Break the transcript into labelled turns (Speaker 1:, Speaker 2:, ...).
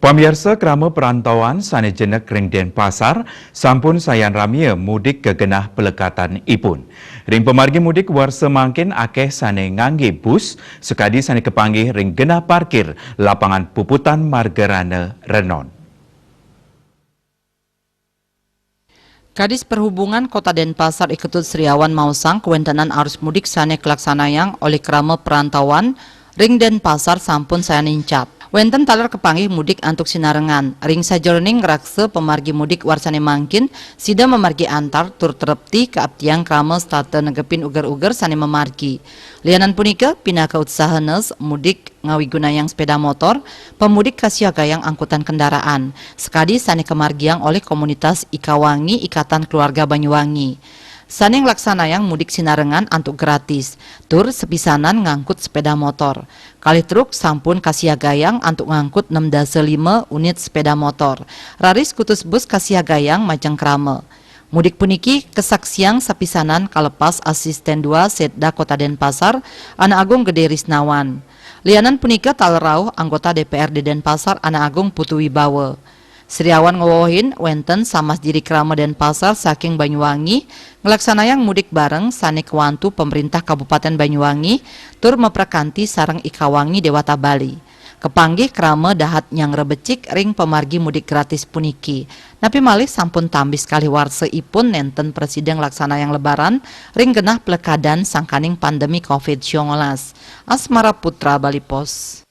Speaker 1: Pamirsa krama perantauan sanejenek ring Denpasar sampun sayan ramia mudik ke genah pelekatan ipun. Ring pemargi mudik war semangkin akeh sane ngangge bus sekadi sane kepanggih ring genah parkir lapangan puputan Margerane Renon.
Speaker 2: Kadis Perhubungan Kota Denpasar Iketut Sriawan Mausang kewentenan arus mudik sane kelaksanayang oleh krama perantauan ring Denpasar sampun saya nincap. Wenten talar kepanggih mudik antuk sinarengan. Ring sajroning rakse pemargi mudik warsane mangkin sida memargi antar tur terepti ke abtiang krama state negepin uger-uger sane memargi. Lianan punika pinaka utsahanes mudik ngawigunayang sepeda motor, pemudik kasiagayang angkutan kendaraan. Sekadi sane kemargiang oleh komunitas Ikawangi Ikatan Keluarga Banyuwangi. Saning laksanayang mudik sinarengan antuk gratis, tur sepisanan ngangkut sepeda motor. Kali truk sampun kasiagayang antuk ngangkut 6,5 unit sepeda motor. Raris kutus bus kasiagayang majeng krame. Mudik puniki kesaksian sepisanan kalepas asisten 2 Setda Kota Denpasar, Ana Agung Gede Risnawan. Lianan punika talerauh anggota DPRD Denpasar Ana Agung Putu Wibawa. Sriawan ngowohin wenten samas diri krama Denpasar saking Banyuwangi ngelaksanayang mudik bareng sane kewantu pemerintah Kabupaten Banyuwangi tur meprekanti sareng Ikawangi Dewata Bali. Kepanggih krama dahat nyang rebecik ring pemargi mudik gratis puniki. Napi malih sampun tambis kali warse ipun nenten presiden laksanayang lebaran ring genah pelekadan sangkaning pandemi COVID-19. Asmara Putra Bali Pos.